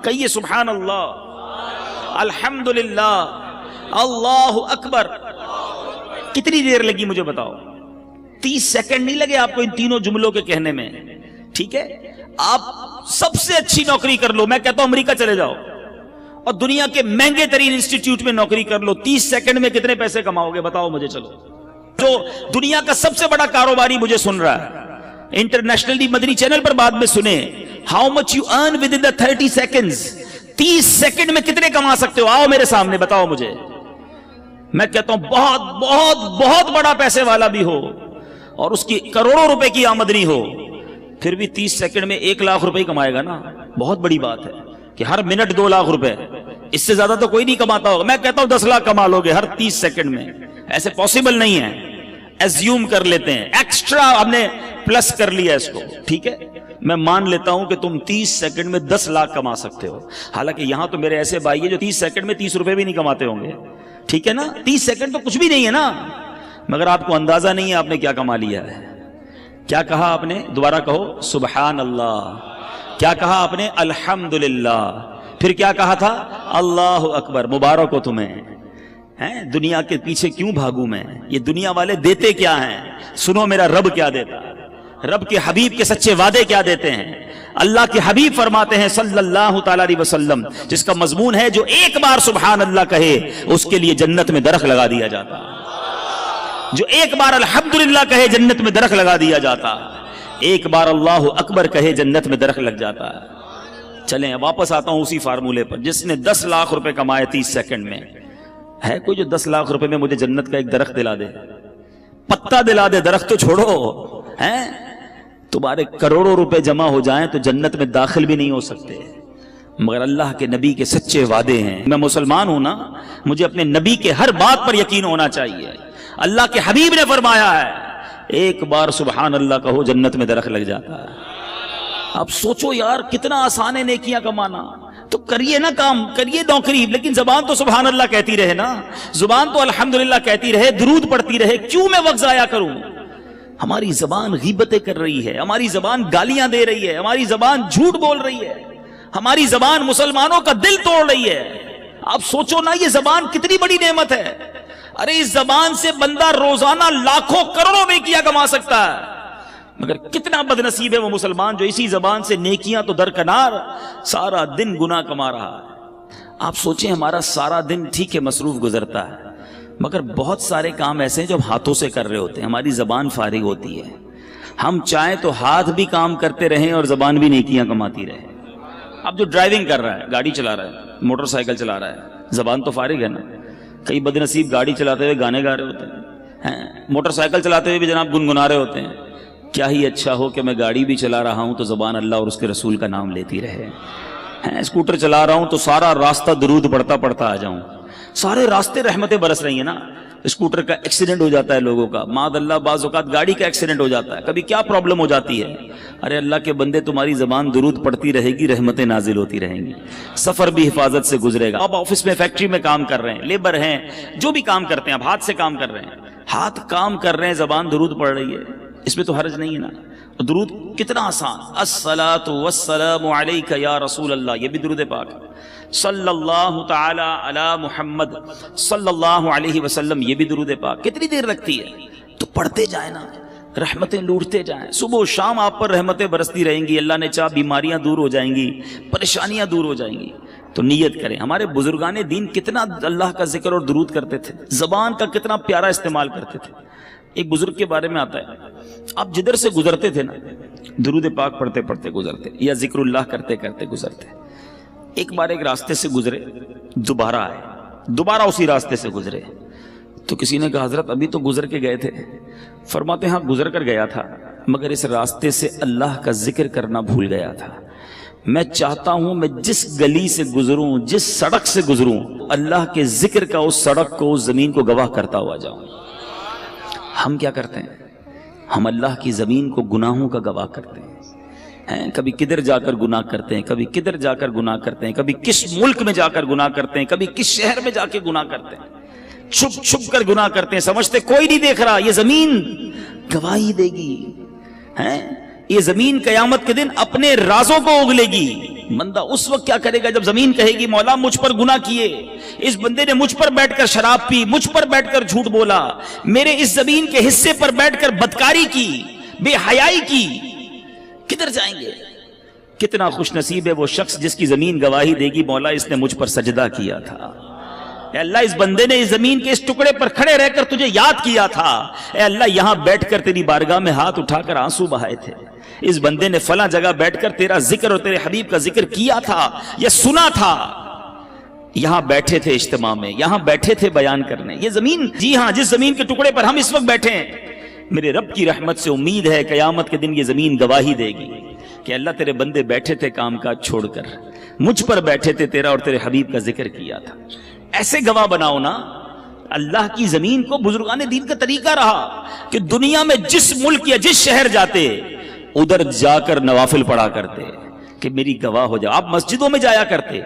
کہیے سبحان اللہ، الحمدللہ، اللہ اکبر۔ کتنی دیر لگی مجھے بتاؤ؟ 30 سیکنڈ نہیں لگے آپ کو ان تینوں جملوں کے کہنے میں، ٹھیک ہے؟ آپ سب سے اچھی نوکری کر لو، میں کہتا ہوں امریکہ چلے جاؤ اور دنیا کے مہنگے ترین انسٹیٹیوٹ میں نوکری کر لو، 30 سیکنڈ میں کتنے پیسے کماؤ گے بتاؤ مجھے؟ چلو، جو دنیا کا سب سے بڑا کاروباری مجھے سن رہا ہے انٹرنیشنلی مدنی چینل پر، بعد میں سنیں how much you earn with in the 30 seconds, 30 second میں کتنے کما سکتے ہو؟ آؤ میرے سامنے بتاؤ مجھے۔ میں کہتا ہوں بہت بہت بہت بڑا پیسے والا بھی ہو اور اس کی کروڑوں روپے کی آمدنی ہو، پھر بھی 30 سیکنڈ میں 1 لاکھ روپے ہی کمائے گا نا۔ بہت بڑی بات ہے کہ ہر منٹ 2 لاکھ روپے، اس سے زیادہ تو کوئی نہیں کماتا ہوگا۔ میں کہتا ہوں 10 لاکھ کما لو گے ہر 30 سیکنڈ میں، ایسے پاسبل نہیں ہے، ایزیوم کر لیتے ہیں، ایکسٹرا ہم نے پلس کر لیا اس کو، ٹھیک ہے؟ میں مان لیتا ہوں کہ تم 30 سیکنڈ میں 10 لاکھ کما سکتے ہو، حالانکہ یہاں تو میرے ایسے بھائی ہیں جو 30 سیکنڈ میں 30 روپے بھی نہیں کماتے ہوں گے، ٹھیک ہے نا؟ 30 سیکنڈ تو کچھ بھی نہیں ہے نا، مگر آپ کو اندازہ نہیں ہے آپ نے کیا کما لیا ہے۔ کیا کہا آپ نے؟ دوبارہ کہو سبحان اللہ۔ کیا کہا آپ نے؟ الحمدللہ۔ پھر کیا کہا تھا؟ اللہ اکبر۔ مبارک ہو تمہیں، ہیں دنیا کے پیچھے کیوں بھاگوں میں؟ یہ دنیا والے دیتے کیا ہیں؟ سنو میرا رب کیا دیتا ہے، رب کے حبیب کے سچے وعدے کیا دیتے ہیں۔ اللہ کے حبیب فرماتے ہیں صلی اللہ تعالی علیہ وسلم، جس کا مضمون ہے جو ایک بار سبحان اللہ کہے اس کے لیے جنت میں درخت لگا دیا جاتا، جو ایک بار الحمدللہ کہے جنت میں درخت لگا دیا جاتا، ایک بار اللہ اکبر کہے جنت میں درخت لگ جاتا ہے۔ چلیں واپس آتا ہوں اسی فارمولے پر، جس نے 10 لاکھ روپے کمائے 30 سیکنڈ میں، ہے کوئی جو 10 لاکھ روپے میں مجھے جنت کا ایک درخت دلا دے؟ پتا دلا دے، درخت تو چھوڑو، ہیں تمہارے کروڑوں روپے جمع ہو جائیں تو جنت میں داخل بھی نہیں ہو سکتے، مگر اللہ کے نبی کے سچے وعدے ہیں۔ میں مسلمان ہوں نا، مجھے اپنے نبی کے ہر بات پر یقین ہونا چاہیے۔ اللہ کے حبیب نے فرمایا ہے ایک بار سبحان اللہ کہو جنت میں درخت لگ جاتا ہے۔ اب سوچو یار کتنا آسان ہے نیکیاں کمانا، تو کریے نا کام، کریے نوکری، لیکن زبان تو سبحان اللہ کہتی رہے نا، زبان تو الحمدللہ کہتی رہے، درود پڑھتی رہے۔ کیوں میں وقت ضائع کروں؟ ہماری زبان غیبتیں کر رہی ہے، ہماری زبان گالیاں دے رہی ہے، ہماری زبان جھوٹ بول رہی ہے، ہماری زبان مسلمانوں کا دل توڑ رہی ہے۔ آپ سوچو نا یہ زبان کتنی بڑی نعمت ہے۔ ارے اس زبان سے بندہ روزانہ لاکھوں کروڑوں نیکیاں کما سکتا ہے، مگر کتنا بد نصیب ہے وہ مسلمان جو اسی زبان سے نیکیاں تو درکنار سارا دن گناہ کما رہا ہے۔ آپ سوچیں ہمارا سارا دن ٹھیک ہے مصروف گزرتا ہے، مگر بہت سارے کام ایسے ہیں جو ہم ہاتھوں سے کر رہے ہوتے ہیں، ہماری زبان فارغ ہوتی ہے۔ ہم چاہیں تو ہاتھ بھی کام کرتے رہیں اور زبان بھی نیکیاں کماتی رہے۔ اب جو ڈرائیونگ کر رہا ہے، گاڑی چلا رہا ہے، موٹر سائیکل چلا رہا ہے، زبان تو فارغ ہے نا۔ کئی بد نصیب گاڑی چلاتے ہوئے گانے گا رہے ہوتے ہیں، موٹر سائیکل چلاتے ہوئے بھی جناب گنگنا رہے ہوتے ہیں۔ کیا ہی اچھا ہو کہ میں گاڑی بھی چلا رہا ہوں تو زبان اللہ اور اس کے رسول کا نام لیتی رہے، اسکوٹر چلا رہا ہوں تو سارا راستہ درود پڑھتا پڑھتا آ جاؤں، سارے راستے رحمتیں برس رہی ہیں نا۔ اسکوٹر کا ایکسیڈنٹ ہو جاتا ہے لوگوں کا، معاذ اللہ بعض اوقات گاڑی کا ایکسیڈنٹ ہو جاتا ہے، کبھی کیا پرابلم ہو جاتی ہے۔ ارے اللہ کے بندے تمہاری زبان درود پڑھتی رہے گی، رحمتیں نازل ہوتی رہیں گی، سفر بھی حفاظت سے گزرے گا۔ آپ آفس میں فیکٹری میں کام کر رہے ہیں، لیبر ہیں، جو بھی کام کرتے ہیں آپ ہاتھ سے کام کر رہے ہیں، ہاتھ کام کر رہے ہیں، زبان درود پڑھ رہی ہے، اس میں تو حرج نہیں ہے نا۔ درود کتنا آسان، الصلاۃ والسلام علیک یا رسول اللہ، یہ بھی درود پاک۔ صلی اللہ تعالی علی محمد صلی اللہ علیہ وسلم، یہ بھی درود پاک۔ کتنی دیر لگتی ہے؟ تو پڑھتے جائیں نا، رحمتیں لوٹتے جائیں، صبح و شام آپ پر رحمتیں برستی رہیں گی، اللہ نے چاہ بیماریاں دور ہو جائیں گی، پریشانیاں دور ہو جائیں گی۔ تو نیت کریں۔ ہمارے بزرگان دین کتنا اللہ کا ذکر اور درود کرتے تھے، زبان کا کتنا پیارا استعمال کرتے تھے۔ ایک بزرگ کے بارے میں آتا ہے، آپ جدھر سے گزرتے تھے نا درود پاک پڑھتے پڑھتے گزرتے یا ذکر اللہ کرتے کرتے گزرتے۔ ایک بار ایک راستے سے گزرے، دوبارہ آئے، دوبارہ اسی راستے سے گزرے، تو کسی نے کہا حضرت ابھی تو گزر کے گئے تھے۔ فرماتے ہیں ہاں گزر کر گیا تھا، مگر اس راستے سے اللہ کا ذکر کرنا بھول گیا تھا۔ میں چاہتا ہوں میں جس گلی سے گزروں، جس سڑک سے گزروں، اللہ کے ذکر کا اس سڑک کو، اس زمین کو گواہ کرتا ہوا جاؤں۔ ہم کیا کرتے ہیں؟ ہم اللہ کی زمین کو گناہوں کا گواہ کرتے ہیں، کبھی کدھر جا کر گناہ کرتے ہیں، کبھی کدھر جا کر گناہ کرتے ہیں، کبھی کس ملک میں جا کر گناہ کرتے ہیں، کبھی کس شہر میں جا کے گناہ کرتے ہیں، چھپ چھپ کر گناہ کرتے ہیں، سمجھتے کوئی نہیں دیکھ رہا، یہ زمین گواہی دے گی، یہ زمین قیامت کے دن اپنے رازوں کو اگلے گی۔ بندہ اس وقت کیا کرے گا جب زمین کہے گی مولا مجھ پر گناہ کیے، اس بندے نے مجھ پر بیٹھ کر شراب پی، مجھ پر بیٹھ کر جھوٹ بولا، میرے اس زمین کے حصے پر بیٹھ کر بدکاری کی، بے حیائی کی، کدھر جائیں گے؟ کتنا خوش نصیب ہے وہ شخص جس کی زمین گواہی دے گی مولا اس نے مجھ پر سجدہ کیا تھا، اے اللہ اس بندے نے اس زمین کے اس ٹکڑے پر کھڑے رہ کر تجھے یاد کیا تھا، اے اللہ یہاں بیٹھ کر تیری بارگاہ میں ہاتھ اٹھا کر آنسو بہائے تھے، اس بندے نے فلاں جگہ بیٹھ کر تیرا ذکر اور تیرے حبیب کا ذکر کیا تھا یا سنا تھا، یہاں بیٹھے تھے اجتماع میں، یہاں بیٹھے تھے بیان کرنے، یہ زمین، جی ہاں جس زمین کے ٹکڑے پر ہم اس وقت بیٹھے ہیں، میرے رب کی رحمت سے امید ہے قیامت کے دن یہ زمین گواہی دے گی کہ اللہ تیرے بندے بیٹھے تھے کام کاج چھوڑ کر، مجھ پر بیٹھے تھے، تیرا اور تیرے حبیب کا ذکر کیا تھا۔ ایسے گواہ بناؤ نا، اللہ کی زمین کو بزرگان دین کا طریقہ رہا کہ دنیا میں جس ملک یا جس شہر جاتے ادھر جا کر نوافل پڑھا کرتے کہ میری گواہ ہو جاؤ۔ آپ مسجدوں میں جایا کرتے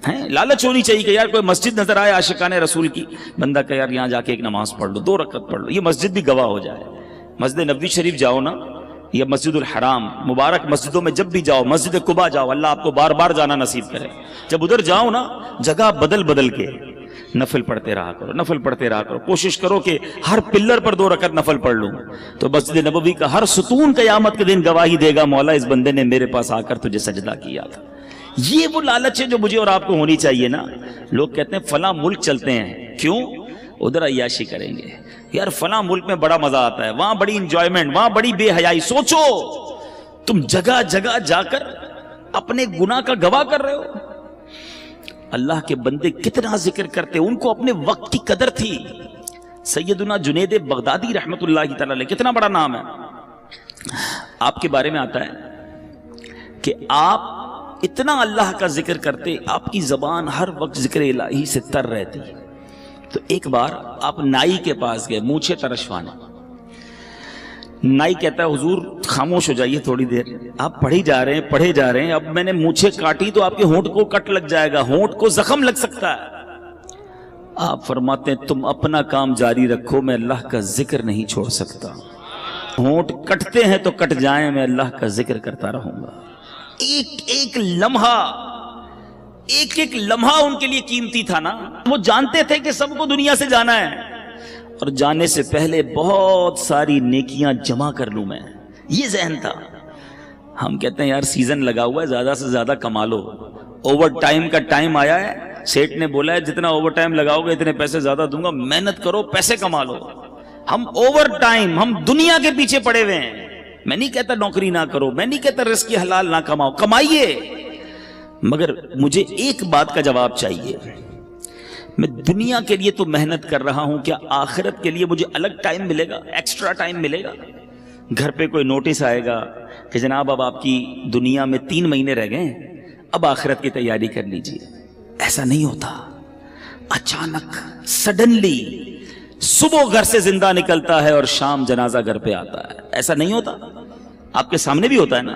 ہیں، لالچ ہونی چاہیے کہ یار کوئی مسجد نظر آئے عاشقان رسول کی، بندہ کہ یار یہاں جا کے ایک نماز پڑھ لو، 2 رکعت پڑھ لو، یہ مسجد بھی گواہ ہو جائے۔ مسجد نبوی شریف جاؤ نا، یا مسجد الحرام، مبارک مسجدوں میں جب بھی جاؤ، مسجد قباء جاؤ، اللہ آپ کو بار بار جانا نصیب کرے، جب ادھر جاؤ نا جگہ بدل بدل کے نفل پڑھتے رہا کرو، نفل پڑھتے رہا کرو، کوشش کرو کہ ہر پلر پر 2 رکعت نفل پڑھ لوں، تو مسجد نبوی کا ہر ستون قیامت کے دن گواہی دے گا مولا اس بندے نے میرے پاس آ کر تجھے سجدہ کیا تھا۔ یہ وہ لالچ ہے جو مجھے اور آپ کو ہونی چاہیے نا۔ لوگ کہتے ہیں فلاں ملک چلتے ہیں، کیوں؟ ادھر عیاشی کریں گے، یار فلاں ملک میں بڑا مزہ آتا ہے، وہاں بڑی انجوائمنٹ، وہاں بڑی بے حیائی۔ سوچو تم جگہ جگہ جا کر اپنے گناہ کا گواہ کر رہے ہو۔ اللہ کے بندے کتنا ذکر کرتے، ان کو اپنے وقت کی قدر تھی۔ سیدنا جنید بغدادی رحمت اللہ تعالی علیہ، کتنا بڑا نام ہے، آپ کے بارے میں آتا ہے کہ آپ اتنا اللہ کا ذکر کرتے، آپ کی زبان ہر وقت ذکر الہی سے تر رہتی۔ تو ایک بار آپ نائی کے پاس گئے مونچھیں ترشوانے، نائی کہتا ہے حضور خاموش ہو جائیے تھوڑی دیر، آپ پڑھی جا رہے ہیں، اب میں نے مونچھیں کاٹی تو آپ کے ہونٹ کو کٹ لگ جائے گا، ہونٹ کو زخم لگ سکتا ہے۔ آپ فرماتے ہیں تم اپنا کام جاری رکھو، میں اللہ کا ذکر نہیں چھوڑ سکتا، ہونٹ کٹتے ہیں تو کٹ جائیں، میں اللہ کا ذکر کرتا رہوں گا۔ ایک لمحہ ان کے لیے قیمتی تھا نا۔ وہ جانتے تھے کہ سب کو دنیا سے جانا ہے، اور جانے سے پہلے بہت ساری نیکیاں جمع کر لوں میں، یہ ذہن تھا۔ ہم کہتے ہیں یار سیزن لگا ہوا ہے، زیادہ سے زیادہ کما لو، اوور ٹائم کا ٹائم آیا ہے، سیٹ نے بولا ہے جتنا اوور ٹائم لگاؤ گے اتنے پیسے زیادہ دوں گا، محنت کرو پیسے کما لو۔ ہم اوور ٹائم، ہم دنیا کے پیچھے پڑے ہوئے ہیں۔ میں نہیں کہتا نوکری نہ کرو، میں نہیں کہتا رزق حلال نہ کماؤ، کمائیے، مگر مجھے ایک بات کا جواب چاہیے، میں دنیا کے لیے تو محنت کر رہا ہوں، کیا آخرت کے لیے مجھے الگ ٹائم ملے گا، ایکسٹرا ٹائم ملے گا؟ گھر پہ کوئی نوٹس آئے گا کہ جناب اب آپ کی دنیا میں 3 مہینے رہ گئے، اب آخرت کی تیاری کر لیجیے۔ ایسا نہیں ہوتا، اچانک سڈنلی صبح گھر سے زندہ نکلتا ہے اور شام جنازہ گھر پہ آتا ہے، ایسا نہیں ہوتا؟ آپ کے سامنے بھی ہوتا ہے نا۔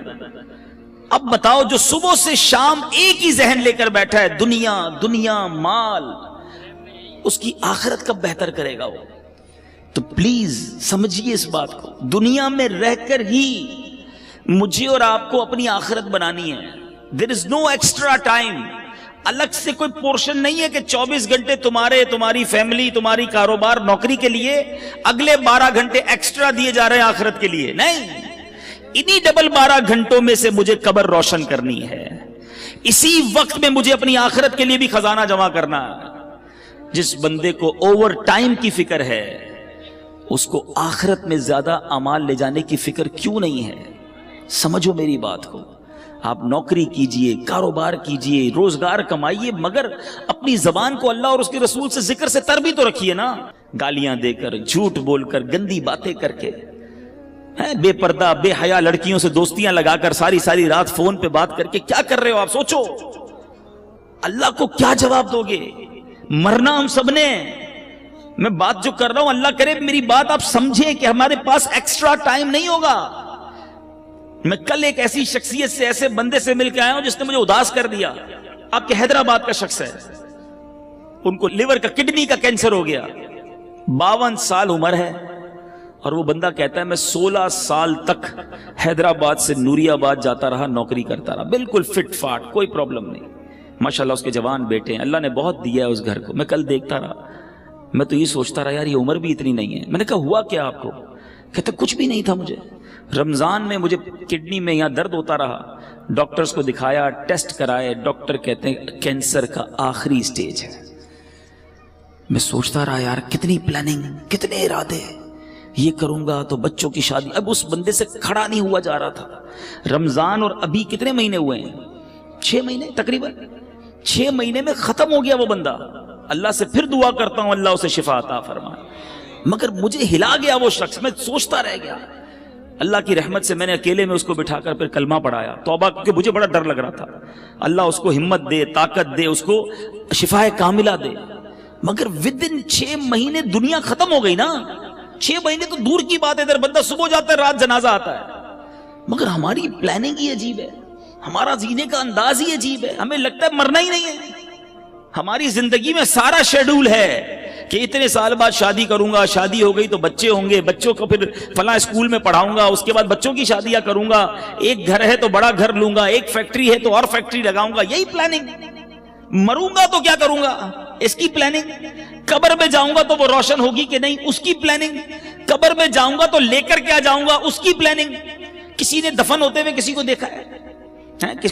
اب بتاؤ جو صبح سے شام ایک ہی ذہن لے کر بیٹھا ہے، دنیا مال، اس کی آخرت کب بہتر کرے گا وہ؟ تو پلیز سمجھیے اس بات کو، دنیا میں رہ کر ہی مجھے اور آپ کو اپنی آخرت بنانی ہے۔ There is no extra time، الگ سے کوئی پورشن نہیں ہے کہ 24 گھنٹے تمہاری فیملی، تمہاری کاروبار، نوکری کے لیے، اگلے 12 گھنٹے ایکسٹرا دیے جا رہے ہیں آخرت کے لیے، نہیں، انہی ڈبل 12 گھنٹوں میں سے مجھے قبر روشن کرنی ہے، اسی وقت میں مجھے اپنی آخرت کے لیے بھی خزانہ جمع کرنا ہے۔ جس بندے کو اوور ٹائم کی فکر ہے، اس کو آخرت میں زیادہ اعمال لے جانے کی فکر کیوں نہیں ہے؟ سمجھو میری بات کو۔ آپ نوکری کیجئے، کاروبار کیجئے، روزگار کمائیے، مگر اپنی زبان کو اللہ اور اس کے رسول سے ذکر سے تر بھی تو رکھیے نا۔ گالیاں دے کر، جھوٹ بول کر، گندی باتیں کر کے، بے پردہ بے حیا لڑکیوں سے دوستیاں لگا کر، ساری رات فون پہ بات کر کے کیا کر رہے ہو آپ؟ سوچو اللہ کو کیا جواب دو گے؟ مرنا ہم سب نے۔ میں بات جو کر رہا ہوں، اللہ کرے میری بات آپ سمجھیں کہ ہمارے پاس ایکسٹرا ٹائم نہیں ہوگا۔ میں کل ایک ایسی شخصیت سے، ایسے بندے سے مل کے آیا ہوں جس نے مجھے اداس کر دیا۔ آپ کے حیدرآباد کا شخص ہے، ان کو لیور کا، کڈنی کا کینسر ہو گیا، 52 سال عمر ہے، اور وہ بندہ کہتا ہے میں 16 سال تک حیدرآباد سے نوری آباد جاتا رہا, نوکری کرتا رہا, بالکل فٹ فاٹ, کوئی پرابلم نہیں. ماشاءاللہ اس کے جوان بیٹے ہیں, اللہ نے بہت دیا ہے اس گھر کو. میں کل دیکھتا رہا, میں تو یہ سوچتا رہا یار یہ عمر بھی اتنی نہیں ہے. میں نے کہا ہوا کیا آپ کو؟ کہتا کچھ بھی نہیں تھا مجھے. رمضان میں مجھے کڈنی میں یہاں درد ہوتا رہا, ڈاکٹرز کو دکھایا, ٹیسٹ کرائے, ڈاکٹر کہتے ہیں کینسر کا آخری سٹیج ہے. میں سوچتا رہا یار کتنی پلاننگ, کتنے ارادے, یہ کروں گا تو بچوں کی شادی. اب اس بندے سے کھڑا نہیں ہوا جا رہا تھا. رمضان اور ابھی کتنے مہینے ہوئے ہیں؟ 6 مہینے تقریباً. 6 مہینے میں ختم ہو گیا وہ بندہ. اللہ سے پھر دعا کرتا ہوں اللہ اسے شفا عطا فرمائے. مگر مجھے ہلا گیا وہ شخص, میں سوچتا رہ گیا. اللہ کی رحمت سے میں نے اکیلے میں اس کو بٹھا کر پھر کلمہ پڑھایا, توبہ, کیونکہ مجھے بڑا ڈر لگ رہا تھا. اللہ اس کو ہمت دے, طاقت دے, اس کو شفا کاملہ دے. مگر ودن 6 مہینے دنیا ختم ہو گئی نا. 6 مہینے تو دور کی بات ہے, ادھر بندہ صبح جاتا ہے رات جنازہ آتا ہے. مگر ہماری پلاننگ ہی عجیب ہے, ہمارا جینے کا انداز ہی عجیب ہے. ہمیں لگتا ہے مرنا ہی نہیں ہے. ہماری زندگی میں سارا شیڈول ہے کہ اتنے سال بعد شادی کروں گا, شادی ہو گئی تو بچے ہوں گے, بچوں کو پھر فلاں اسکول میں پڑھاؤں گا, اس کے بعد بچوں کی شادیاں کروں گا, ایک گھر ہے تو بڑا گھر لوں گا, ایک فیکٹری ہے تو اور فیکٹری لگاؤں گا. یہی پلاننگ. مروں گا تو کیا کروں گا, اس کی پلاننگ. قبر میں جاؤں گا تو وہ روشن ہوگی کہ نہیں, اس کی پلاننگ. قبر میں جاؤں گا تو لے کر کیا جاؤں گا, اس کی پلاننگ. کسی نے دفن ہوتے ہوئے کسی کو دیکھا ہے؟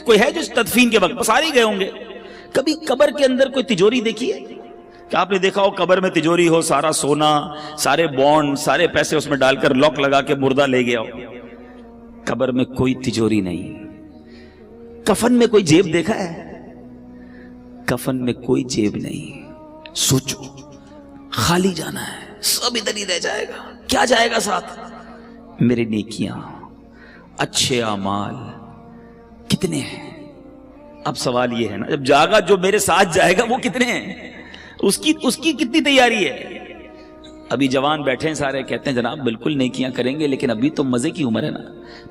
کوئی ہے جو تدفین کے وقت سارے گئے ہوں گے. کبھی قبر کے اندر کوئی تجوری دیکھی ہے کہ آپ نے دیکھا ہو قبر میں تجوری ہو, سارا سونا, سارے بانڈ, سارے پیسے اس میں ڈال کر لاک لگا کے مردہ لے گیا ہو؟ قبر میں کوئی تجوری نہیں. کفن میں کوئی جیب دیکھا ہے؟ کفن میں کوئی جیب نہیں. سوچو, خالی جانا ہے, سب ادھر ہی رہ جائے گا. کیا جائے گا ساتھ؟ میرے نیکیاں, اچھے اعمال کتنے ہیں؟ اب سوال یہ ہے نا, جب جاگا جو میرے ساتھ جائے گا وہ کتنے ہیں, اس کی کتنی تیاری ہے؟ ابھی جوان بیٹھے ہیں سارے, کہتے ہیں جناب بالکل نیکیاں کریں گے, لیکن ابھی تو مزے کی عمر ہے نا.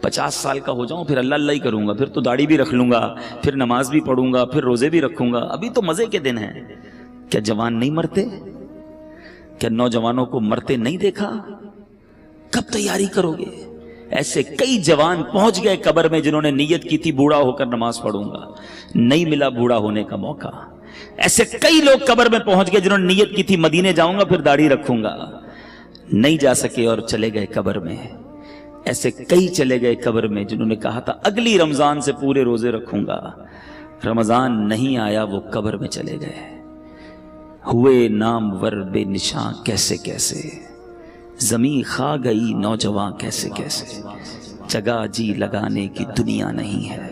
50 سال کا ہو جاؤں پھر اللہ اللہ ہی کروں گا, پھر تو داڑھی بھی رکھ لوں گا, پھر نماز بھی پڑھوں گا, پھر روزے بھی رکھوں گا. ابھی تو مزے کے دن ہیں. کیا جوان نہیں مرتے؟ کیا نوجوانوں کو مرتے نہیں دیکھا؟ کب تیاری کرو گے؟ ایسے کئی جوان پہنچ گئے قبر میں جنہوں نے نیت کی تھی بوڑھا ہو کر نماز پڑھوں گا, نہیں ملا بوڑھا ہونے کا موقع. ایسے کئی لوگ قبر میں پہنچ گئے جنہوں نے نیت کی تھی مدینے جاؤں گا پھر داڑھی رکھوں گا, نہیں جا سکے اور چلے گئے قبر میں. ایسے کئی چلے گئے قبر میں جنہوں نے کہا تھا اگلی رمضان سے پورے روزے رکھوں گا, رمضان نہیں آیا وہ قبر میں چلے گئے. ہوئے نامور بے نشاں کیسے کیسے, زمین کھا گئی نوجوان کیسے کیسے. جگہ جی لگانے کی دنیا نہیں ہے,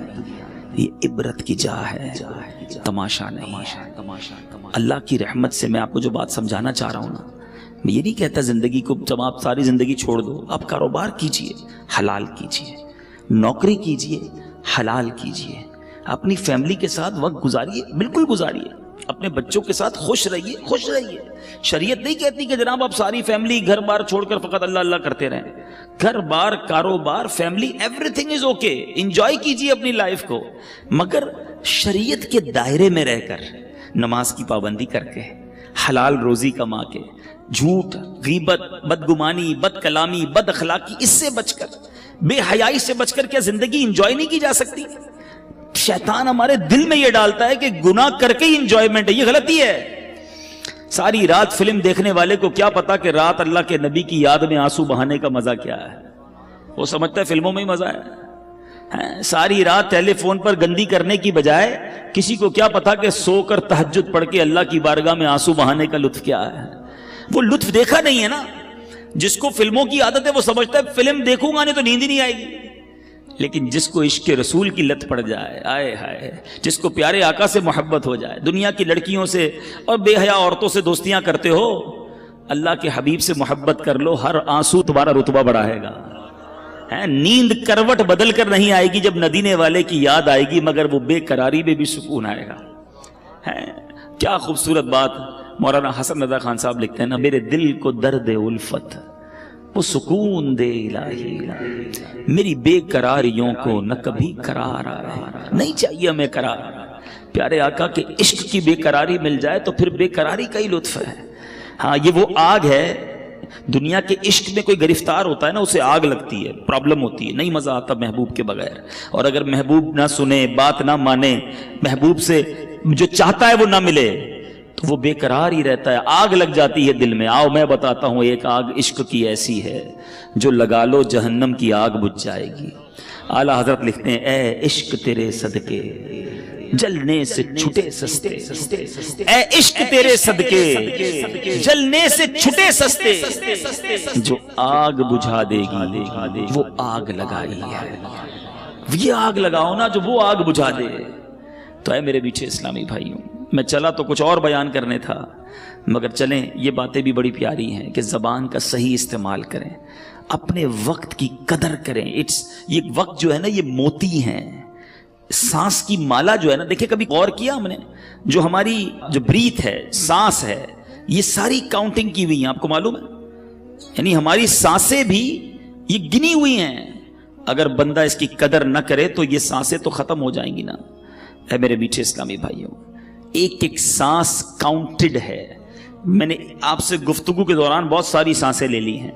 یہ عبرت کی جا ہے, تماشا نہیں. اللہ کی رحمت سے میں آپ کو جو بات سمجھانا چاہ رہا ہوں نا, میں یہ نہیں کہتا زندگی کو جب آپ ساری زندگی چھوڑ دو, آپ کاروبار کیجئے, حلال کیجئے, نوکری کیجئے, حلال کیجئے, اپنی فیملی کے ساتھ وقت گزاریے, بالکل گزاریے, اپنے بچوں کے ساتھ خوش رہیے, خوش رہیے. شریعت نہیں کہتی کہ جناب آپ ساری فیملی گھر بار چھوڑ کر فقط اللہ اللہ کرتے رہیں. گھر بار, کاروبار, family, every thing is okay, enjoy کیجیے اپنی لائف کو, مگر شریعت کے دائرے میں رہ کر, نماز کی پابندی کر کے, حلال روزی کما کے, جھوٹ, غیبت, بدگمانی, بد کلامی, بد اخلاقی, اس سے بچ کر, بے حیائی سے بچ کر کیا زندگی انجوائے نہیں کی جا سکتی؟ شیطان ہمارے دل میں یہ ڈالتا ہے کہ گناہ کر کے ہی انجوائمنٹ ہے, یہ غلطی ہے. ساری رات فلم دیکھنے والے کو کیا پتا کہ رات اللہ کے نبی کی یاد میں آنسو بہانے کا مزہ کیا ہے. وہ سمجھتا ہے فلموں میں ہی مزہ ہے. ساری رات ٹیلی فون پر گندی کرنے کی بجائے کسی کو کیا پتا کہ سو کر تہجد پڑھ کے اللہ کی بارگاہ میں آنسو بہانے کا لطف کیا ہے. وہ لطف دیکھا نہیں ہے نا. جس کو فلموں کی عادت ہے وہ سمجھتا ہے فلم دیکھوں گا نہیں تو نیند ہی نہیں آئے گی. لیکن جس کو عشق رسول کی لت پڑ جائے, آئے ہائے, جس کو پیارے آقا سے محبت ہو جائے, دنیا کی لڑکیوں سے اور بے حیا عورتوں سے دوستیاں کرتے ہو, اللہ کے حبیب سے محبت کر لو, ہر آنسو تمہارا رتبہ بڑھائے گا. نیند کروٹ بدل کر نہیں آئے گی جب ندینے والے کی یاد آئے گی, مگر وہ بے قراری میں بھی سکون آئے گا. کیا خوبصورت بات مولانا حسن رضا خان صاحب لکھتے ہیں نا, میرے دل کو درد الفت وہ سکون دے الہی, میری بے قراریوں کو نہ کبھی قرار آئے, نہیں چاہیے ہمیں قرار. پیارے آقا کے عشق کی بے قراری مل جائے تو پھر بے قراری کا ہی لطف ہے. ہاں یہ وہ آگ ہے دنیا کے عشق میں کوئی گرفتار ہوتا ہے نا، اسے آگ لگتی ہے، پرابلم ہوتی ہے، نہیں مزہ آتا محبوب کے بغیر. اور اگر محبوب نہ سنے، بات نہ مانے، محبوب سے جو چاہتا ہے وہ نہ ملے تو وہ بے قرار ہی رہتا ہے، آگ لگ جاتی ہے دل میں. آؤ میں بتاتا ہوں، ایک آگ عشق کی ایسی ہے جو لگا لو جہنم کی آگ بجھ جائے گی. اعلیٰ حضرت لکھتے ہیں، اے عشق تیرے صدقے جلنے سے چھٹے سستے، اے عشق تیرے صدقے جلنے سے چھٹے سستے، جو آگ بجھا دے گی وہ آگ لگائی ہے. یہ آگ لگاؤ نا جو وہ آگ بجھا دے. تو اے میرے میٹھے اسلامی بھائیوں، میں چلا تو کچھ اور بیان کرنے تھا، مگر چلیں یہ باتیں بھی بڑی پیاری ہیں کہ زبان کا صحیح استعمال کریں، اپنے وقت کی قدر کریں. یہ وقت جو ہے نا یہ موتی ہیں، سانس کی مالا جو ہے نا، دیکھیں کبھی غور کیا ہم نے، جو ہماری جو بریتھ ہے، سانس ہے، یہ ساری کاؤنٹنگ کی ہوئی ہیں، آپ کو معلوم ہے؟ یعنی ہماری سانسیں بھی یہ گنی ہوئی ہیں. اگر بندہ اس کی قدر نہ کرے تو یہ سانسیں تو ختم ہو جائیں گی نا. اے میرے میٹھے اسلامی بھائیوں، ایک ایک سانس کاؤنٹڈ ہے. میں نے آپ سے گفتگو کے دوران بہت ساری سانسیں لے لی ہیں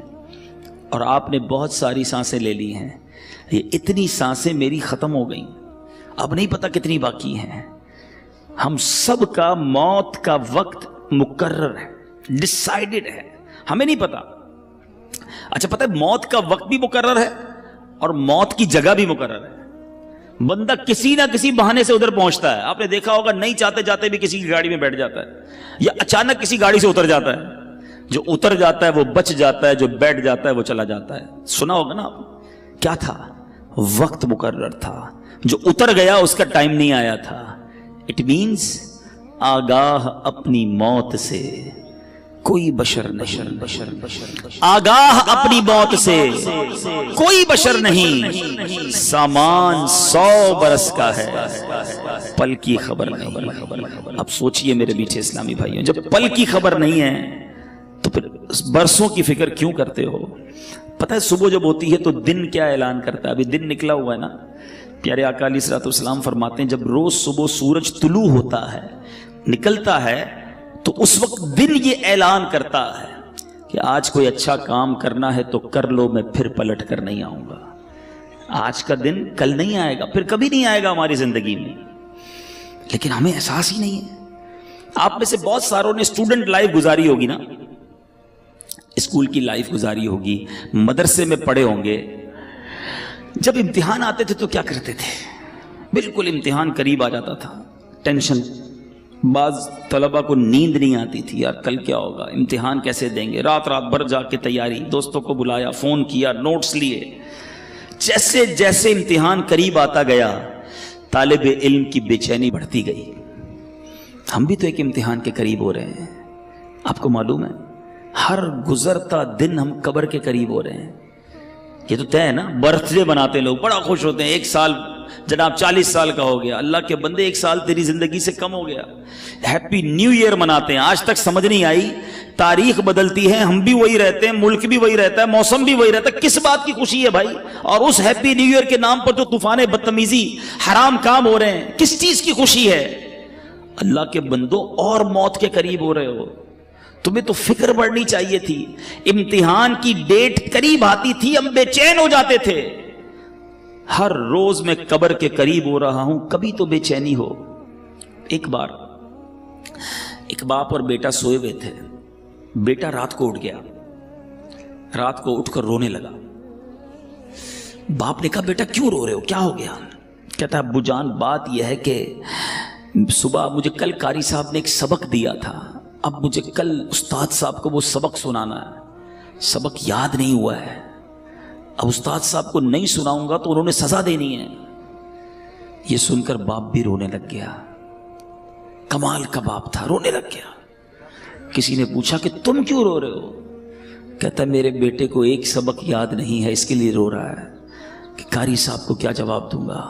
اور آپ نے بہت ساری سانسیں لے لی ہیں. یہ اتنی سانسیں میری ختم ہو گئیں، اب نہیں پتا کتنی باقی ہیں. ہم سب کا موت کا وقت مقرر ہے، ڈیسائیڈڈ ہے، ہمیں نہیں پتا. اچھا پتہ ہے موت کا وقت بھی مقرر ہے اور موت کی جگہ بھی مقرر ہے. بندہ کسی نہ کسی بہانے سے ادھر پہنچتا ہے. آپ نے دیکھا ہوگا نہیں چاہتے جاتے بھی کسی کی گاڑی میں بیٹھ جاتا ہے یا اچانک کسی گاڑی سے اتر جاتا ہے. جو اتر جاتا ہے وہ بچ جاتا ہے، جو بیٹھ جاتا ہے وہ چلا جاتا ہے. سنا ہوگا نا آپ، کیا تھا؟ وقت مقرر تھا. جو اتر گیا اس کا ٹائم نہیں آیا تھا. اٹ مینز آگاہ اپنی موت سے کوئی بشر نہیں، آگاہ اپنی موت سے کوئی بشر نہیں. سامان 100 برس کا ہے، پل کی خبر نہیں. اب سوچئے میرے میٹھے اسلامی بھائیوں، جب پل کی خبر نہیں ہے تو پھر برسوں کی فکر کیوں کرتے ہو؟ پتہ ہے صبح جب ہوتی ہے تو دن کیا اعلان کرتا ہے؟ ابھی دن نکلا ہوا ہے نا. پیارے آقا علیہ الصلوۃ والسلام فرماتے ہیں جب روز صبح سورج طلوع ہوتا ہے، نکلتا ہے، تو اس وقت دن یہ اعلان کرتا ہے کہ آج کوئی اچھا کام کرنا ہے تو کر لو، میں پھر پلٹ کر نہیں آؤں گا. آج کا دن کل نہیں آئے گا، پھر کبھی نہیں آئے گا ہماری زندگی میں. لیکن ہمیں احساس ہی نہیں ہے. آپ میں سے بہت ساروں نے اسٹوڈنٹ لائف گزاری ہوگی نا، اسکول کی لائف گزاری ہوگی، مدرسے میں پڑھے ہوں گے. جب امتحان آتے تھے تو کیا کرتے تھے؟ بالکل امتحان قریب آ جاتا تھا، ٹینشن. بعض طلبہ کو نیند نہیں آتی تھی، یار کل کیا ہوگا، امتحان کیسے دیں گے. رات بھر جا کے تیاری، دوستوں کو بلایا، فون کیا، نوٹس لیے. جیسے جیسے امتحان قریب آتا گیا طالب علم کی بے چینی بڑھتی گئی. ہم بھی تو ایک امتحان کے قریب ہو رہے ہیں. آپ کو معلوم ہے ہر گزرتا دن ہم قبر کے قریب ہو رہے ہیں. یہ تو طے ہے نا. برتھ ڈے مناتے لوگ، بڑا خوش ہوتے ہیں، ایک سال جناب 40 سال کا ہو گیا. اللہ کے بندے ایک سال تیری زندگی سے کم ہو گیا. ہیپی نیو ایئر مناتے ہیں. آج تک سمجھ نہیں آئی، تاریخ بدلتی ہے، ہم بھی وہی رہتے ہیں، ملک بھی وہی رہتا ہے، موسم بھی وہی رہتا ہے. کس بات کی خوشی ہے بھائی؟ اور اس ہیپی نیو ایئر کے نام پر جو طوفان بدتمیزی، حرام کام ہو رہے ہیں، کس چیز کی خوشی ہے؟ اللہ کے بندو اور موت کے قریب ہو رہے ہو. تمہیں تو فکر بڑھنی چاہیے تھی. امتحان کی ڈیٹ قریب آتی تھی ہم بے چین ہو جاتے تھے. ہر روز میں قبر کے قریب ہو رہا ہوں، کبھی تو بے چینی ہو. ایک بار ایک باپ اور بیٹا سوئے ہوئے تھے. بیٹا رات کو اٹھ گیا، رات کو اٹھ کر رونے لگا. باپ نے کہا بیٹا کیوں رو رہے ہو، کیا ہو گیا؟ کہتا ابو جان بات یہ ہے کہ صبح مجھے کل قاری صاحب نے ایک سبق دیا تھا، اب مجھے کل استاد صاحب کو وہ سبق سنانا ہے، سبق یاد نہیں ہوا ہے. اب استاد صاحب کو نہیں سناؤں گا تو انہوں نے سزا دینی ہے. یہ سن کر باپ بھی رونے لگ گیا. کمال کا باپ تھا، رونے لگ گیا. کسی نے پوچھا کہ تم کیوں رو رہے ہو؟ کہتا میرے بیٹے کو ایک سبق یاد نہیں ہے، اس کے لیے رو رہا ہے کہ قاری صاحب کو کیا جواب دوں گا.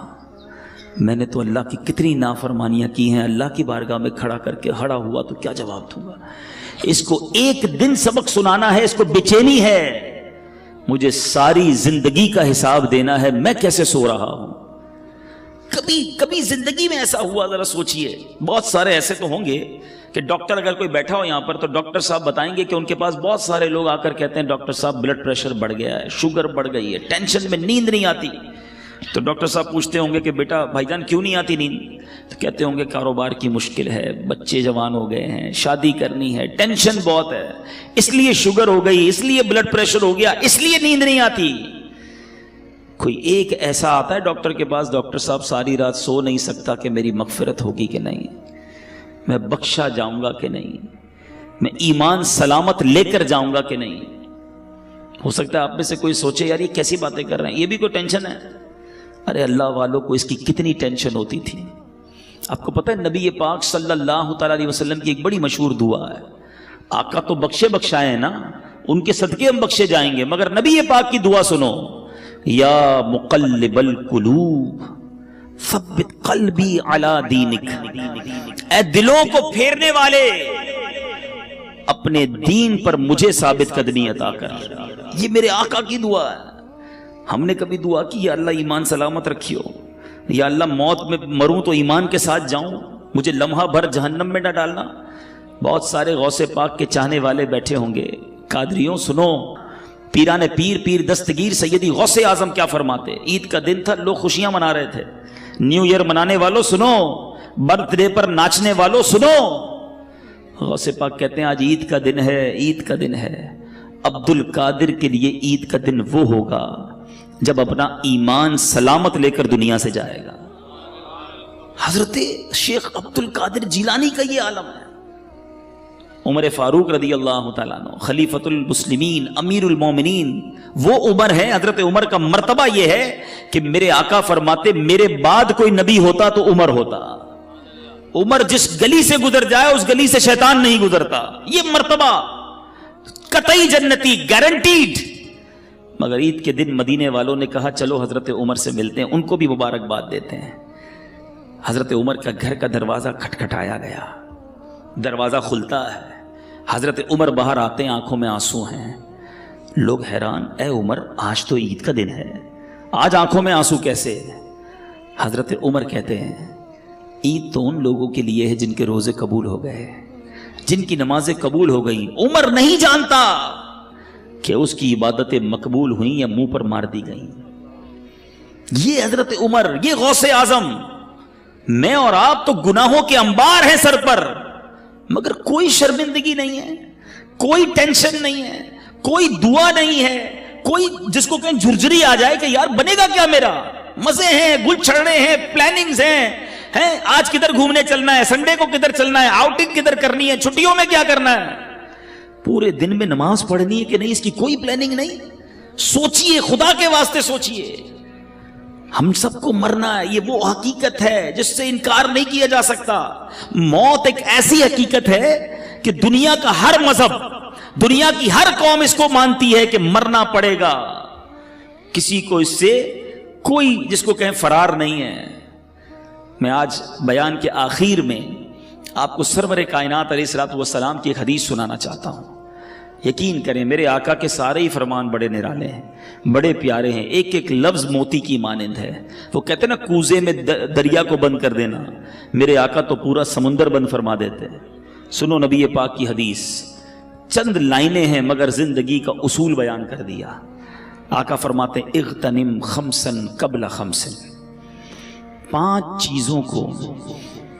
میں نے تو اللہ کی کتنی نافرمانیاں کی ہیں، اللہ کی بارگاہ میں کھڑا کر کے ہڑا ہوا تو کیا جواب دوں گا. اس کو ایک دن سبق سنانا ہے، اس کو بے چینی ہے. مجھے ساری زندگی کا حساب دینا ہے، میں کیسے سو رہا ہوں. کبھی کبھی زندگی میں ایسا ہوا؟ ذرا سوچئے. بہت سارے ایسے تو ہوں گے کہ ڈاکٹر اگر کوئی بیٹھا ہو یہاں پر تو ڈاکٹر صاحب بتائیں گے کہ ان کے پاس بہت سارے لوگ آ کر کہتے ہیں ڈاکٹر صاحب بلڈ پریشر بڑھ گیا ہے، شوگر بڑھ گئی ہے، ٹینشن میں نیند نہیں آتی. تو ڈاکٹر صاحب پوچھتے ہوں گے کہ بیٹا بھائی جان کیوں نہیں آتی نیند؟ تو کہتے ہوں گے کاروبار کی مشکل ہے، بچے جوان ہو گئے ہیں، شادی کرنی ہے، ٹینشن بہت ہے، اس لیے شوگر ہو گئی، اس لیے بلڈ پریشر ہو گیا، اس لیے نیند نہیں آتی. کوئی ایک ایسا آتا ہے ڈاکٹر کے پاس، ڈاکٹر صاحب ساری رات سو نہیں سکتا کہ میری مغفرت ہوگی کہ نہیں، میں بخشا جاؤں گا کہ نہیں، میں ایمان سلامت لے کر جاؤں گا کہ نہیں. ہو سکتا ہے آپ میں سے کوئی سوچے یار یہ کیسی باتیں کر رہے ہیں، یہ بھی کوئی ٹینشن ہے؟ ارے اللہ والوں کو اس کی کتنی ٹینشن ہوتی تھی. آپ کو پتہ ہے نبی پاک صلی اللہ تعالیٰ علیہ وسلم کی ایک بڑی مشہور دعا ہے. آقا تو بخشائے ہیں نا، ان کے صدقے ہم بخشے جائیں گے، مگر نبی پاک کی دعا سنو، یا مقلب القلوب ثبت قلبی علی دینک، اے دلوں کو پھیرنے والے اپنے دین پر مجھے ثابت قدمی عطا کر. یہ میرے آقا کی دعا ہے. ہم نے کبھی دعا کی یا اللہ ایمان سلامت رکھیو، یا اللہ موت میں مروں تو ایمان کے ساتھ جاؤں، مجھے لمحہ بھر جہنم میں نہ ڈالنا؟ بہت سارے غوث پاک کے چاہنے والے بیٹھے ہوں گے. قادریوں سنو، پیران پیر دستگیر سیدی غوث اعظم کیا فرماتے. عید کا دن تھا، لوگ خوشیاں منا رہے تھے. نیو ایئر منانے والوں سنو، برتھ ڈے پر ناچنے والوں سنو. غوث پاک کہتے ہیں آج عید کا دن ہے، عید کا دن ہے. عبد القادر کے لیے عید کا دن وہ ہوگا جب اپنا ایمان سلامت لے کر دنیا سے جائے گا. حضرت شیخ عبد القادر جیلانی کا یہ عالم ہے. عمر فاروق رضی اللہ تعالیٰ عنہ خلیفۃ المسلمین امیر المومنین، وہ عمر ہے. حضرت عمر کا مرتبہ یہ ہے کہ میرے آقا فرماتے میرے بعد کوئی نبی ہوتا تو عمر ہوتا. عمر جس گلی سے گزر جائے اس گلی سے شیطان نہیں گزرتا. یہ مرتبہ قطعی جنتی، گارنٹیڈ. مگر عید کے دن مدینے والوں نے کہا چلو حضرت عمر سے ملتے ہیں، ان کو بھی مبارکباد دیتے ہیں. حضرت عمر کا گھر کا دروازہ کھٹکھٹایا گیا، دروازہ کھلتا ہے، حضرت عمر باہر آتے ہیں، آنکھوں میں آنسو ہیں. لوگ حیران، اے عمر آج تو عید کا دن ہے، آج آنکھوں میں آنسو کیسے؟ حضرت عمر کہتے ہیں عید تو ان لوگوں کے لیے ہے جن کے روزے قبول ہو گئے، جن کی نمازیں قبول ہو گئیں. عمر نہیں جانتا کہ اس کی عبادتیں مقبول ہوئیں یا منہ پر مار دی گئیں. یہ حضرت عمر، یہ غوث اعظم. میں اور آپ تو گناہوں کے انبار ہیں سر پر، مگر کوئی شرمندگی نہیں ہے، کوئی ٹینشن نہیں ہے، کوئی دعا نہیں ہے، کوئی جس کو کہیں جھرجھری آ جائے کہ یار بنے گا کیا میرا. مزے ہیں، گل چھڑنے ہیں، پلاننگز ہیں، آج کدھر گھومنے چلنا ہے، سنڈے کو کدھر چلنا ہے، آؤٹنگ کدھر کرنی ہے، چھٹیوں میں کیا کرنا ہے. پورے دن میں نماز پڑھنی ہے کہ نہیں، اس کی کوئی پلاننگ نہیں. سوچئے، خدا کے واسطے سوچئے. ہم سب کو مرنا ہے، یہ وہ حقیقت ہے جس سے انکار نہیں کیا جا سکتا. موت ایک ایسی حقیقت ہے کہ دنیا کا ہر مذہب، دنیا کی ہر قوم اس کو مانتی ہے کہ مرنا پڑے گا. کسی کو اس سے کوئی جس کو کہیں فرار نہیں ہے. میں آج بیان کے آخر میں آپ کو سرور کائنات علیہ الصلوۃ والسلام کی ایک حدیث سنانا چاہتا ہوں. یقین کریں میرے آقا کے سارے ہی فرمان بڑے نرالے ہیں، بڑے پیارے ہیں، ایک ایک لفظ موتی کی مانند ہے. وہ کہتے ہیں نا کوزے میں دریا کو بند کر دینا، میرے آقا تو پورا سمندر بند فرما دیتے ہیں. سنو نبی پاک کی حدیث، چند لائنیں ہیں مگر زندگی کا اصول بیان کر دیا. آقا فرماتے ہیں اغتنم خمسن قبل خمسن، 5 چیزوں کو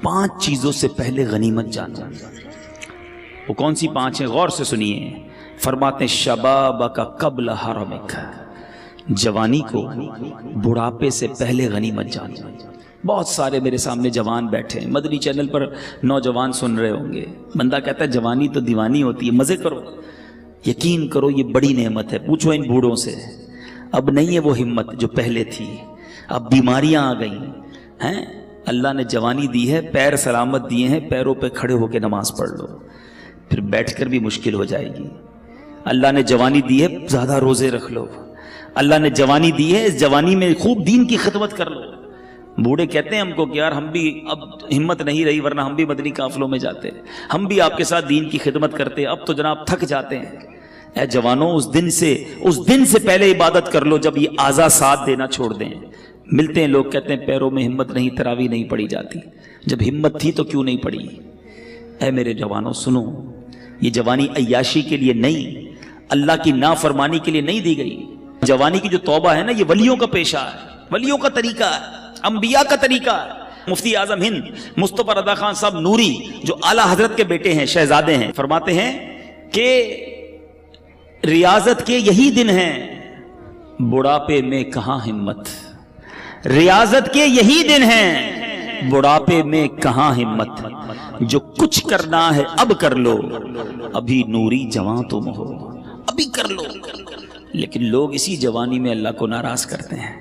5 چیزوں سے پہلے غنیمت جانا. وہ کون سی 5 ہیں؟ غور سے سنیے. فرماتے ہیں شبابک قبل حرمک، جوانی کو بڑھاپے سے پہلے غنیمت جانا. بہت سارے میرے سامنے جوان بیٹھے ہیں، مدنی چینل پر نوجوان سن رہے ہوں گے. بندہ کہتا ہے جوانی تو دیوانی ہوتی ہے، مزے کرو. یقین کرو یہ بڑی نعمت ہے. پوچھو ان بوڑھوں سے، اب نہیں ہے وہ ہمت جو پہلے تھی. اب بیماریاں آ گئی ہیں. اللہ نے جوانی دی ہے، پیر سلامت دیے ہیں، پیروں پہ کھڑے ہو کے نماز پڑھ لو، پھر بیٹھ کر بھی مشکل ہو جائے گی. اللہ نے جوانی دی ہے، زیادہ روزے رکھ لو. اللہ نے جوانی دی ہے، اس جوانی میں خوب دین کی خدمت کر لو. بوڑھے کہتے ہیں ہم کو کہ یار ہم بھی اب ہمت نہیں رہی، ورنہ ہم بھی مدنی قافلوں میں جاتے، ہم بھی آپ کے ساتھ دین کی خدمت کرتے، اب تو جناب تھک جاتے ہیں. اے جوانوں، اس دن سے پہلے عبادت کر لو جب یہ اعضاء ساتھ دینا چھوڑ دیں. ملتے ہیں لوگ کہتے ہیں پیروں میں ہمت نہیں، تراویح نہیں پڑھی جاتی. جب ہمت تھی تو کیوں نہیں پڑھی؟ اے میرے جوانوں سنو، یہ جوانی عیاشی کے لیے نہیں، اللہ کی نافرمانی کے لیے نہیں دی گئی۔ جوانی کی جو توبہ ہے نا، یہ ولیوں کا پیشہ ہے، ولیوں کا طریقہ ہے، انبیاء کا طریقہ ہے۔ مفتی اعظم ہند مصطفیٰ رضا خان صاحب نوری، جو اعلیٰ حضرت کے بیٹے ہیں، شہزادے ہیں، فرماتے ہیں کہ ریاضت کے یہی دن ہیں، بڑھاپے میں کہاں ہمت۔ ریاضت کے یہی دن ہیں، بڑھاپے میں کہاں ہمت۔ جو کچھ کرنا ہے اب کر لو، ابھی نوری جوان تم ہو، ابھی کر لو۔ لیکن لوگ اسی جوانی میں اللہ کو ناراض کرتے ہیں۔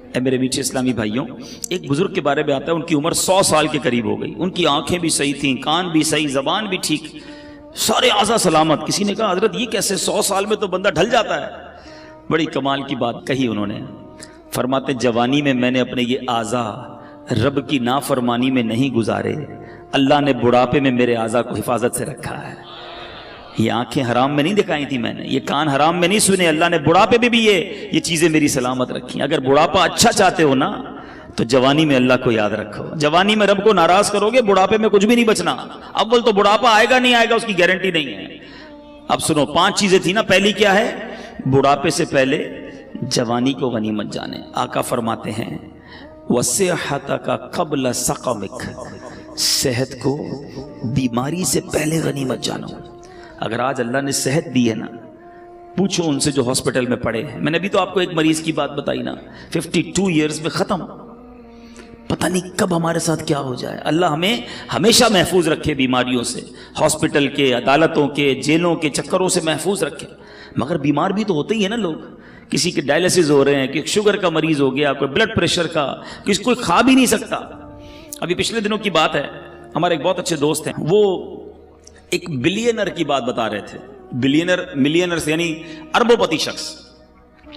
اے میرے میٹھے اسلامی بھائیوں، ایک بزرگ کے بارے میں آتا ہے، ان کی عمر 100 سال کے قریب ہو گئی، ان کی آنکھیں بھی صحیح تھیں، کان بھی صحیح، زبان بھی ٹھیک، سارے اعضاء سلامت۔ کسی نے کہا حضرت یہ کیسے 100 سال میں تو بندہ ڈھل جاتا ہے؟ بڑی کمال کی بات کہی انہوں نے، فرماتے جوانی میں میں نے اپنے یہ اعضاء رب کی نافرمانی میں نہیں گزارے، اللہ نے بڑھاپے میں میرے اعضاء کو حفاظت سے رکھا ہے۔ یہ آنکھیں حرام میں نہیں دکھائی تھی میں نے، یہ کان حرام میں نہیں سنے، اللہ نے بڑھاپے میں بھی یہ چیزیں میری سلامت رکھی۔ اگر بڑھاپا اچھا چاہتے ہو نا تو جوانی میں اللہ کو یاد رکھو۔ جوانی میں رب کو ناراض کرو گے، بڑھاپے میں کچھ بھی نہیں بچنا۔ اول تو بڑھاپا آئے گا نہیں آئے گا اس کی گارنٹی نہیں ہے۔ اب سنو، 5 چیزیں تھی نا، پہلی کیا ہے؟ بڑھاپے سے پہلے جوانی کو غنیمت جانے۔ آقا فرماتے ہیں وَصِحَّتَكَ قَبْلَ سَقَمِكَ، صحت کو بیماری سے پہلے غنیمت جانو۔ اگر آج اللہ نے صحت دی ہے نا، پوچھو ان سے جو ہاسپٹل میں پڑے ہیں۔ میں نے بھی تو آپ کو ایک مریض کی بات بتائی نا، 52 ایئرز میں ختم، پتہ نہیں کب ہمارے ساتھ کیا ہو جائے۔ اللہ ہمیں ہمیشہ محفوظ رکھے بیماریوں سے، ہاسپٹل کے، عدالتوں کے، جیلوں کے چکروں سے محفوظ رکھے۔ مگر بیمار بھی تو ہوتے ہی ہیں نا لوگ، کسی کے ڈائلسس ہو رہے ہیں، کہ شوگر کا مریض ہو گیا، کوئی بلڈ پریشر کا، کسی کوئی کھا بھی نہیں سکتا۔ ابھی پچھلے دنوں کی بات ہے، ہمارے ایک بہت اچھے دوست ہیں، وہ ایک بلینر کی بات بتا رہے تھے۔ بلینر، ملینر سے یعنی اربوں پتی شخص،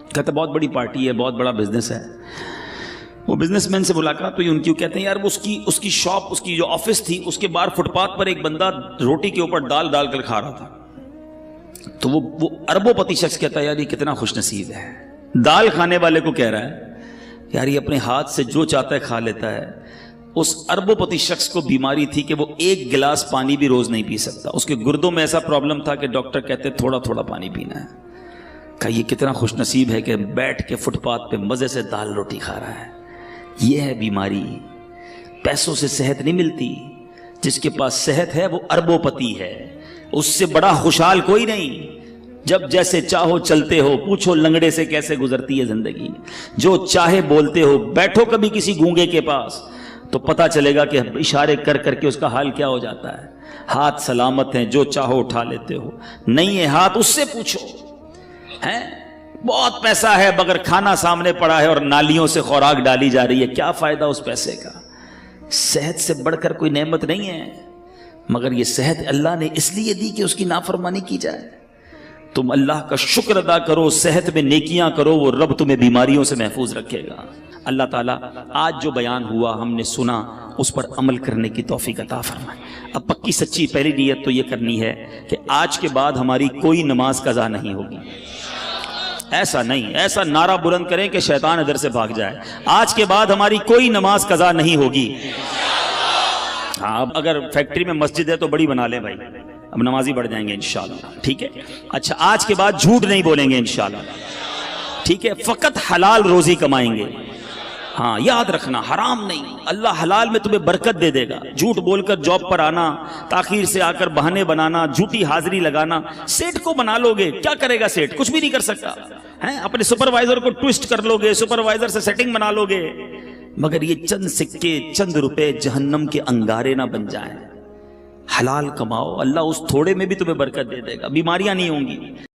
کہتے بہت بڑی پارٹی ہے، بہت بڑا بزنس ہے۔ وہ بزنس مین سے ملاقات ہوئی ان کی، وہ کہتے ہیں یار اس کی شاپ، اس کی جو آفس تھی، اس کے باہر فٹ پاتھ پر ایک بندہ روٹی کے اوپر ڈال ڈال کر کھا رہا تھا۔ تو وہ اربوں پتی شخص کہتا ہے یار یہ کتنا خوش نصیب ہے، دال کھانے والے کو کہہ رہا ہے یار یہ اپنے ہاتھ سے جو چاہتا ہے کھا لیتا ہے۔ اس اربوں پتی شخص کو بیماری تھی کہ وہ 1 گلاس پانی بھی روز نہیں پی سکتا، اس کے گردوں میں ایسا پرابلم تھا کہ ڈاکٹر کہتے تھوڑا تھوڑا پانی پینا ہے۔ کہا یہ کتنا خوش نصیب ہے کہ بیٹھ کے فٹ پاتھ پہ مزے سے دال روٹی کھا رہا ہے۔ یہ ہے بیماری، پیسوں سے صحت نہیں ملتی۔ جس کے پاس صحت ہے وہ اربوں پتی ہے، اس سے بڑا خوشحال کوئی نہیں۔ جب جیسے چاہو چلتے ہو، پوچھو لنگڑے سے کیسے گزرتی ہے زندگی، جو چاہے بولتے ہو۔ بیٹھو کبھی کسی گونگے کے پاس تو پتہ چلے گا کہ اشارے کر کر کے اس کا حال کیا ہو جاتا ہے۔ ہاتھ سلامت ہیں، جو چاہو اٹھا لیتے ہو، نہیں ہے ہاتھ اس سے پوچھو۔ ہیں بہت پیسہ ہے مگر کھانا سامنے پڑا ہے اور نالیوں سے خوراک ڈالی جا رہی ہے، کیا فائدہ اس پیسے کا؟ صحت سے بڑھ کر کوئی نعمت نہیں ہے، مگر یہ صحت اللہ نے اس لیے دی کہ اس کی نافرمانی کی جائے۔ تم اللہ کا شکر ادا کرو، صحت میں نیکیاں کرو، وہ رب تمہیں بیماریوں سے محفوظ رکھے گا۔ اللہ تعالیٰ آج جو بیان ہوا ہم نے سنا، اس پر عمل کرنے کی توفیق عطا فرمائے۔ اب پکی سچی پہلی نیت تو یہ کرنی ہے کہ آج کے بعد ہماری کوئی نماز قضا نہیں ہوگی۔ ایسا نہیں، ایسا نعرہ بلند کریں کہ شیطان ادھر سے بھاگ جائے۔ آج کے بعد ہماری کوئی نماز قضا نہیں ہوگی۔ ہاں اب اگر فیکٹری میں مسجد ہے تو بڑی بنا لیں بھائی، اب نمازی بڑھ جائیں گے انشاءاللہ، ٹھیک ہے؟ اچھا آج کے بعد جھوٹ نہیں بولیں گے انشاءاللہ، ٹھیک ہے؟ فقط حلال روزی کمائیں گے۔ ہاں یاد رکھنا، حرام نہیں، اللہ حلال میں تمہیں برکت دے دے گا۔ جھوٹ بول کر جاب پر آنا، تاخیر سے آ کر بہانے بنانا، جھوٹی حاضری لگانا، سیٹ کو بنا لو گے، کیا کرے گا سیٹ؟ کچھ بھی نہیں کر سکتا ہے۔ اپنے سپروائزر کو ٹوسٹ کر لو گے، سپروائزر سے سیٹنگ بنا لو گے، مگر یہ چند سکے، چند روپے جہنم کے انگارے نہ بن جائیں۔ حلال کماؤ، اللہ اس تھوڑے میں بھی تمہیں برکت دے دے گا، بیماریاں نہیں ہوں گی۔